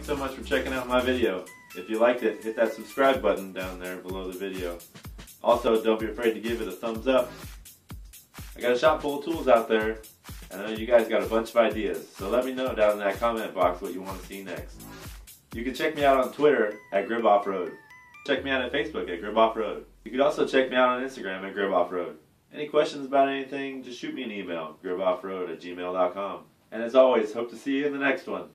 thanks so much for checking out my video. If you liked it, hit that subscribe button down there below the video. Also, don't be afraid to give it a thumbs up. I got a shop full of tools out there, and I know you guys got a bunch of ideas, so let me know down in that comment box what you want to see next. You can check me out on Twitter at GribOffRoad. Check me out on Facebook at GribOffRoad. You can also check me out on Instagram at GribOffRoad. Any questions about anything, just shoot me an email, griboffroad@gmail.com. And as always, hope to see you in the next one.